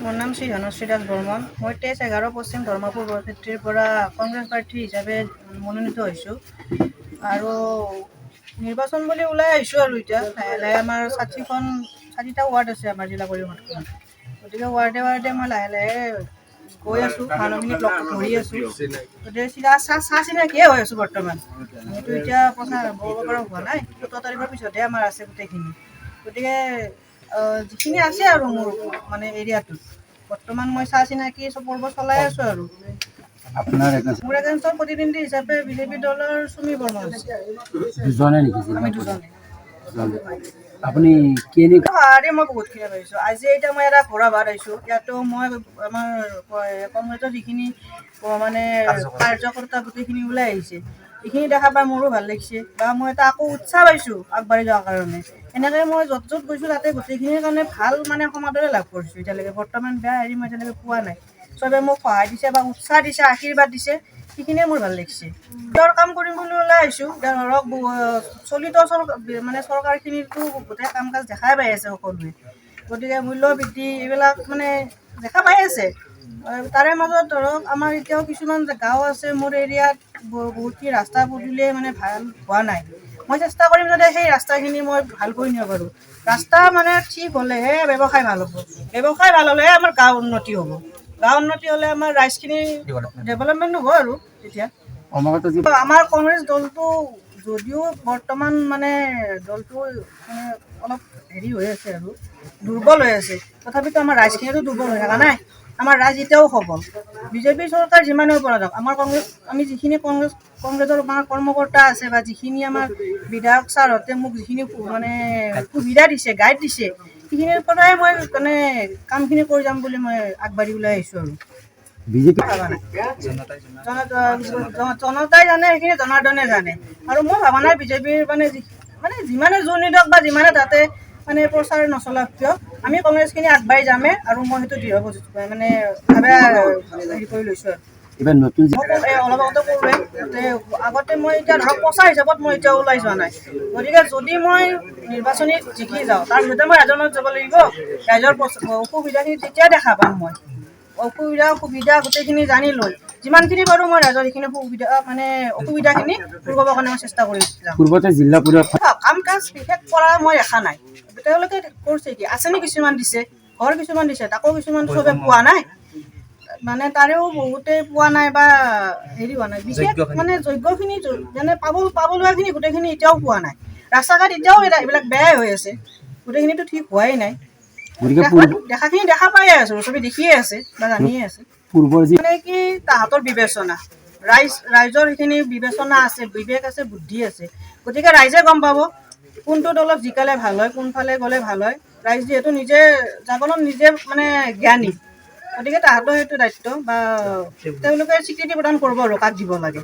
মোৰ নাম শ্ৰী ধনশ্ৰী দাস বৰ্মন। মই 23/11 পশ্চিম ধৰ্মপুৰ বৰক্ষেত্ৰীৰ পৰা কংগ্ৰেছ প্ৰাৰ্থী হিচাপে মনোনীত হৈছোঁ আৰু নিৰ্বাচন বুলি ওলাই আহিছোঁ আৰু এতিয়া লাহে লাহে আমাৰ 60টা ৱাৰ্ড আছে আমাৰ জিলা পৰিষদখনত। গতিকে ৱাৰ্ডে ৱাৰ্ডে মই লাহে লাহে গৈ আছোঁ, মানুহখিনিক লগ ধৰি আছোঁ। গতিকে চাহ চিনাকিয়ে হৈ আছোঁ বৰ্তমান। আমিতো এতিয়া প্ৰচাৰ আৰম্ভ কৰিব পৰা হোৱা নাই, 17 তাৰিখৰ পিছতহে আমাৰ আছে গোটেইখিনি। গতিকে যিখিনি আছে আৰু মোৰ মানে এৰিয়াটোত বৰ্তমান মই চাহ চিনাকি পৰ্ব চলাই আছোঁ আৰু মোৰ এগেইনষ্টৰ প্ৰতিনিধি হিচাপে বিজেপি দলৰ চুমি বৰ্মন আমি দুজনে। আপুনি মই বহুতখিনি পাইছোঁ। আজি এতিয়া মই এটা ঘোঁৰা ভাত আহিছোঁ। ইয়াতো মই আমাৰ কংগ্ৰেছৰ যিখিনি মানে কাৰ্যকৰ্তা গোটেইখিনি ওলাই আহিছে, এইখিনি দেখা পাই মোৰো ভাল লাগিছে বা মই এটা আকৌ উৎসাহ পাইছোঁ আগবাঢ়ি যোৱাৰ কাৰণে। এনেকৈ মই য'ত য'ত গৈছোঁ তাতে গোটেইখিনিৰ কাৰণে ভাল মানে সমাদৰে লাভ কৰিছোঁ। এতিয়ালৈকে বৰ্তমান বেয়া হেৰি মই এতিয়ালৈকে পোৱা নাই। চবে মোক সহায় দিছে বা উৎসাহ দিছে, আশীৰ্বাদ দিছে, সেইখিনিয়ে মোৰ ভাল লাগিছে। তেওঁৰ কাম কৰিম বুলি ওলাই আহিছোঁ। এতিয়া ধৰক চলিত মানে চৰকাৰখিনিতো গোটেই কাম কাজ দেখাই পাই আছে সকলোৱে। গতিকে মূল্য বৃদ্ধি এইবিলাক মানে দেখা পাই আছে। তাৰে মাজত ধৰক আমাৰ এতিয়াও কিছুমান গাঁও আছে মোৰ এৰিয়াত বহুতখিনি ৰাস্তা পদূলিয়ে মানে ভাল হোৱা নাই। মই চেষ্টা কৰিম যাতে সেই ৰাস্তাখিনি মই ভাল কৰি নিব পাৰোঁ। ৰাস্তা মানে ঠিক হ'লেহে ব্যৱসায় ভাল হ'ব। ব্যৱসায় ভাল হ'লেহে আমাৰ গাঁও উন্নতি হ'ব। গাঁও উন্নতি হ'লে আমাৰ ৰাইজখিনি ডেভেলপমেণ্ট হ'ব আৰু তেতিয়া। আমাৰ কংগ্ৰেছ দলটো যদিও বৰ্তমান মানে দলটো মানে অলপ হেৰি হৈ আছে আৰু দুৰ্বল হৈ আছে, তথাপিতো আমাৰ ৰাইজখিনিতো দুৰ্বল হৈ থকা নাই। আমাৰ ৰাইজ এতিয়াও সবল। বিজেপি চৰকাৰ যিমানেও পৰা যাওক, আমাৰ আমি যিখিনি কংগ্ৰেছৰ আমাৰ কৰ্মকৰ্তা আছে বা যিখিনি আমাৰ বিধায়ক ছাৰহঁতে মোক যিখিনি মানে সুবিধা দিছে, গাইড দিছে, সেইখিনিৰ পৰাই মই মানে কামখিনি কৰি যাম বুলি মই আগবাঢ়ি ওলাই আহিছোঁ আৰু জনতাই জানে, সেইখিনি জনাৰ্দনে জানে। আৰু মই ভাবা নাই বিজেপিৰ মানে যিমানে জোৰ নিদিয়ক বা যিমানে তাতে মানে প্ৰচাৰ নচলাওক কিয়, আমি কংগ্ৰেছখিনি আগবাঢ়ি যামেই আৰু মই সেইটো দৃঢ় মানে হেৰি কৰি লৈছোঁ আৰু অলপ আগতে কৰোঁৱে। আগতে মই এতিয়া ধৰক প্ৰচাৰ হিচাপত মই এতিয়া ওলাই যোৱা নাই। গতিকে যদি মই নিৰ্বাচনীত জিকি যাওঁ, তাৰ ভিতৰত মই ৰাইজৰ মাজত যাব লাগিব। ৰাইজৰ অসুবিধাখিনি তেতিয়া দেখা পাম মই। সুবিধা গোটেইখিনি জানি লৈ যিমানখিনি পাৰোঁ মই ৰাইজৰ এইখিনি অসুবিধাখিনি দূৰ কৰিবৰ কাৰণে মই চেষ্টা কৰি যাম। জিলা কাম কাজ বিশেষ কৰা মই দেখা নাই। তেওঁলোকে কৰিছে কি, আঁচনি কিছুমান দিছে, ঘৰ কিছুমান দিছে, তাকো কিছুমান চবে পোৱা নাই। মানে তাৰেও বহুতেই পোৱা নাই বা হেৰি হোৱা নাই। বিশেষ মানে যোগ্যখিনি যেনে পাব লোৱাখিনি গোটেইখিনি এতিয়াও পোৱা নাই। ৰাস্তা ঘাট এতিয়াও এইবিলাক বেয়াই হৈ আছে, গোটেইখিনিতো ঠিক হোৱাই নাই। দেখাখিনি দেখা পায়ে আছোঁ, চবে দেখিয়ে আছে বা জানিয়ে আছে। মানে কি তাহাঁতৰ বিবেচনা, ৰাইজৰ সেইখিনি বিবেচনা আছে, বিবেক আছে, বুদ্ধি আছে। গতিকে ৰাইজে গম পাব কোনটো দলত জিকালে ভাল হয়, কোনফালে গ'লে ভাল হয়। ৰাইজ যিহেতু নিজে জাগৰণত নিজে মানে জ্ঞানী, গতিকে তাহাঁতৰ সেইটো দায়িত্ব বা তেওঁলোকে স্বীকৃতি প্ৰদান কৰিব আৰু কাক দিব লাগে।